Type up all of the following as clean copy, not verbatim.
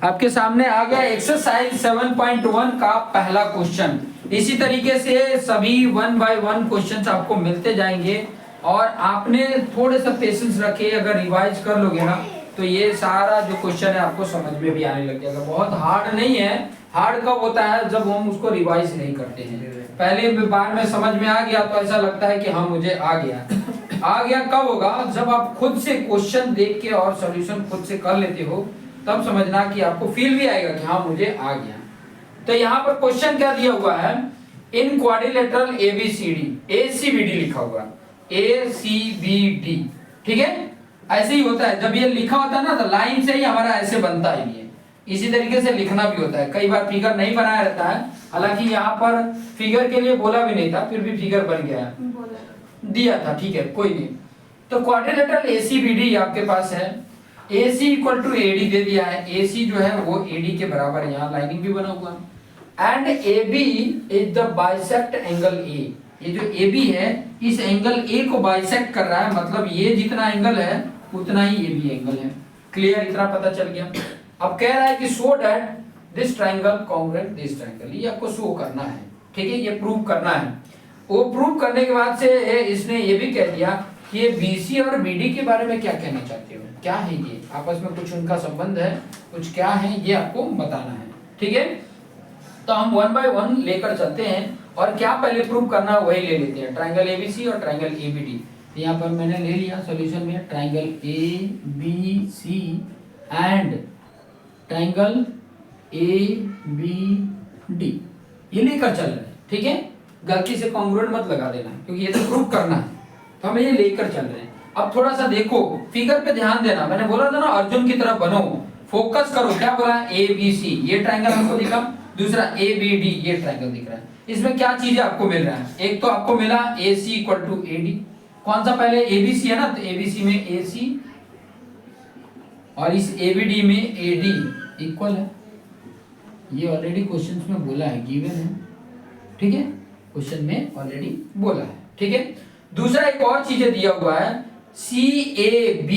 आपके सामने आ गया एक्सरसाइज 7.1 का पहला क्वेश्चन। इसी तरीके से सभी 1 बाय 1 क्वेश्चंस आपको मिलते जाएंगे और आपने थोड़े सा पेशेंस रखे, अगर रिवाइज कर लोगे ना तो ये सारा जो क्वेश्चन है आपको समझ में भी आने लग जाएगा। बहुत हार्ड नहीं है। हार्ड कब होता है? जब हम उसको रिवाइज नहीं करते हैं। पहले बार में समझ में आ गया तो ऐसा लगता है कि हाँ मुझे आ गया। आ गया कब होगा? जब आप खुद से क्वेश्चन देख के और सॉल्यूशन खुद से कर लेते हो, तब समझना कि आपको फील भी आएगा कि हाँ मुझे आ गया। तो यहाँ पर क्वेश्चन क्या दिया हुआ है? इन क्वाड्रिलेटरल ABCD, ACBD लिखा हुआ ACBD, ठीक है। ऐसे ही होता है, जब ये लिखा होता है ना तो लाइन से ही हमारा ऐसे बनता ही नहीं है। इसी तरीके से लिखना भी होता है। कई बार फिगर नहीं बनाया रहता है, हालांकि यहाँ पर फिगर के लिए बोला भी नहीं था, फिर भी फिगर बन गया है, दिया था, ठीक है कोई नहीं। तो क्वाड्रिलेटरल ACBD आपके पास है। AC इक्वल टू AD दे दिया है। AC जो है वो AD के बराबर, यहाँ लाइनिंग भी बना हुआ है। And AB is the bisect angle A। ये जो AB है इस एंगल A को बाइसेक्ट कर रहा है, मतलब ये जितना एंगल है उतना ही ये भी एंगल है। क्लियर? इतना पता चल गया। अब कह रहा है कि show that this triangle congruent this triangle, ये आपको शो करना है, ठीक है, ये प्रूव करना है। वो प्रूव करने के बाद से इसने ये भी कह दिया कि ये BC और BD के बारे में क्या कहना चाहते हो, क्या है ये, आपस में कुछ उनका संबंध है, कुछ क्या है ये आपको बताना है, ठीक है। तो हम 1 बाय 1 लेकर चलते हैं और क्या पहले प्रूव करना है वही ले लेते हैं। ट्रायंगल ABC और ट्रायंगल ABD, यहाँ पर मैंने ले लिया सॉल्यूशन में triangle ABC and triangle ABD, ये लेकर चल रहे हैं, ठीक है। गलती से कॉन्ग्रुएंट मत लगा देना, क्योंकि ये तो प्रूव करना है, तो हम ये लेकर चल रहे हैं। अब थोड़ा सा देखो, फिगर पे ध्यान देना। मैंने बोला था ना अर्जुन की तरह बनो, फोकस करो। क्या बोला? ABC, ये ट्रायंगल हमको दिखा, दूसरा ABD, ये ट्रायंगल दिख रहा है। इसमें क्या चीजें आपको मिल रहा है? एक तो आपको मिला AC इक्वल टू AD। कौन सा पहले? ABC है ना, तो ABC में AC और इस ABD में AD इक्वल है। ये ऑलरेडी क्वेश्चन में बोला है, गिवन है, ठीक है, क्वेश्चन में ऑलरेडी बोला है, ठीक है। दूसरा एक और चीजें दिया हुआ है, CAB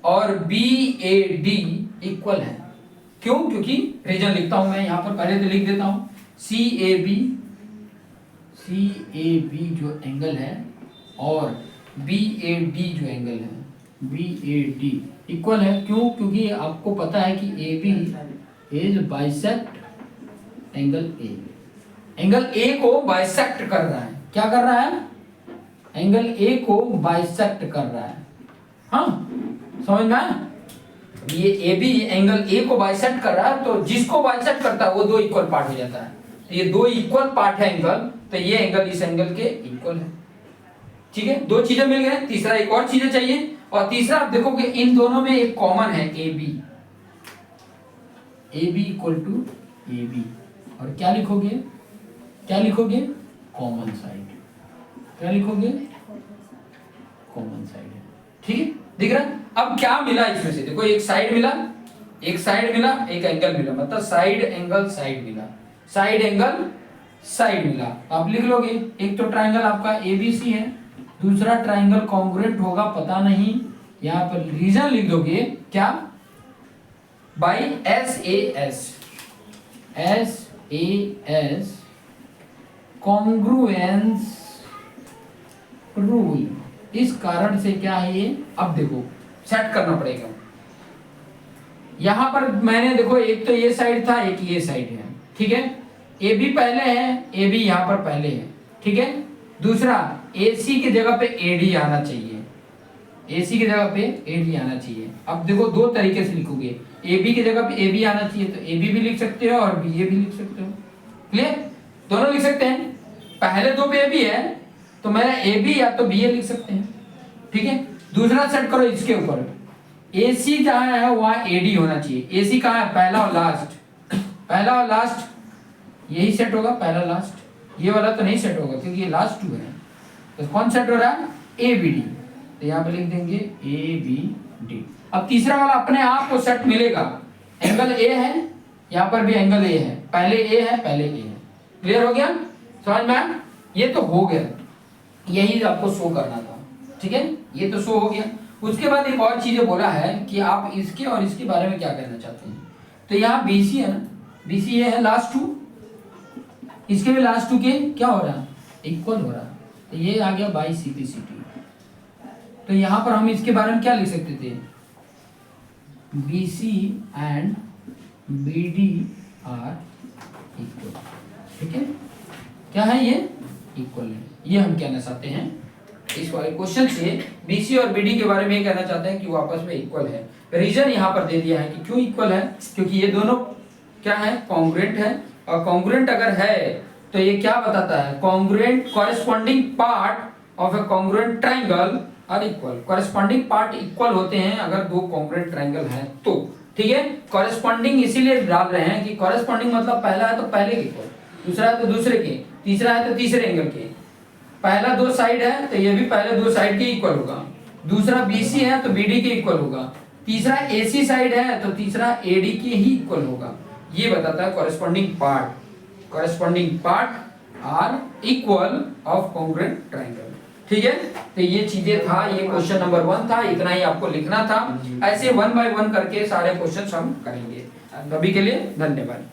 और BAD इक्वल है। क्यों? क्योंकि रीजन लिखता हूं मैं यहाँ पर, पहले तो लिख देता हूं CAB जो एंगल है और BAD जो एंगल है, BAD इक्वल है। क्यों? क्योंकि आपको पता है कि AB is bisect angle A। Angle A को बाइसेक्ट कर रहा है। क्या कर रहा है? एंगल A को बाइसेक्ट कर रहा है। हाँ, समझ में आया? ये AB एंगल A को बाइसेक्ट कर रहा है, तो जिसको बाइसेक्ट करता है वो दो इक्वल पार्ट हो जाता है। तो ये दो इक्वल पार्ट है एंगल, तो ये एंगल इस एंगल के इक्वल है, ठीक है। दो चीजें मिल गए, तीसरा एक और चीजें चाहिए। और तीसरा आप देखोगे इन दोनों में एक कॉमन है, AB इक्वल टू AB। और क्या लिखोगे? क्या लिखोगे? Common side. क्या लिखोगे? कॉमन साइड, ठीक है, दिख रहा है। अब क्या मिला इसमें से? देखो एक साइड मिला, एक साइड मिला, एक एंगल मिला, मतलब साइड एंगल साइड मिला, साइड एंगल साइड मिला। आप लिख लोगे, एक तो ट्रायंगल आपका ABC है, दूसरा ट्रायंगल कॉन्ग्रुएंट होगा, पता नहीं, यहाँ पर रीजन लिख दोगे क्या? By SAS congruence rule. इस कारण से क्या है ये? अब देखो सेट करना पड़ेगा। यहां पर मैंने देखो एक तो ये साइड था, एक ये साइड है, ठीक है। AB पहले है, AB यहां पर पहले है, ठीक है। दूसरा AC की जगह पे AD आना चाहिए, AC की जगह पे AD आना चाहिए। अब देखो दो तरीके से लिखोगे, AB की जगह पे AB आना चाहिए, तो AB भी लिख सकते हो और BA भी लिख सकते हो। क्लियर? दोनों लिख सकते हैं। पहले दो पे AB है तो मैं AB या तो BA लिख सकते हैं, ठीक है। दूसरा सेट करो इसके ऊपर, AC जहां है वहां AD होना चाहिए। AC कहां है? पहला और लास्ट, पहला और लास्ट यही सेट होगा, पहला लास्ट। ये वाला तो नहीं सेट होगा क्योंकि ये लास्ट 2 है, तो कौन सेट हो रहा है? ABD। तो यहाँ पे लिख देंगे ABD। अब तीसरा वाला अपने आप को सेट मिलेगा, एंगल A है, यहाँ पर भी एंगल A है, पहले A है, पहले A है। क्लियर हो गया? समझ में आया? ये तो हो गया, यही आपको शो करना था, ठीक है, ये तो शो हो गया। उसके बाद एक और चीजें बोला है कि आप इसके और इसके बारे में क्या कहना चाहते हैं। तो यहाँ BC है ना, BC ये है लास्ट टू, इसके भी लास्ट टू के क्या हो रहा है, इक्वल हो रहा है, तो ये आ गया बाई CPCT। तो यहाँ पर हम इसके बारे में क्या लिख सकते थे, BC and BD are equal, ठीक है, क्या है ये, इक्वल है, ये हम कहना चाहते हैं इस वाले क्वेश्चन से। BC और BD के बारे में ये कहना चाहते हैं कि वो आपस में इक्वल है। रीजन यहाँ पर दे दिया है कि क्यों इक्वल है, क्योंकि ये दोनों क्या है, कॉन्ग्रुएंट है, और कॉन्ग्रुएंट अगर है तो ये क्या बताता है, congruent corresponding part of a congruent triangle are equal. Corresponding part equal होते हैं अगर दो कॉन्ग्रुएंट ट्राइंगल हैं तो, ठीक है। कॉरेस्पॉन्डिंग इसीलिए डाल रहे हैं कि कॉरेस्पॉन्डिंग मतलब पहला है तो पहले के इक्वल, दूसरा है तो दूसरे के, तीसरा है तो तीसरे एंगल के। पहला दो साइड है तो ये भी पहले दो साइड के इक्वल होगा, दूसरा BC है तो BD के इक्वल होगा, तीसरा AC साइड है तो तीसरा AD के ही इक्वल होगा। ये बताता है corresponding part, corresponding part are equal of congruent triangle, ठीक है। तो ये चीजें था, ये क्वेश्चन नंबर 1 था, इतना ही आपको लिखना था। ऐसे 1 बाय 1 करके सारे क्वेश्चन हम करेंगे। अभी के लिए धन्यवाद।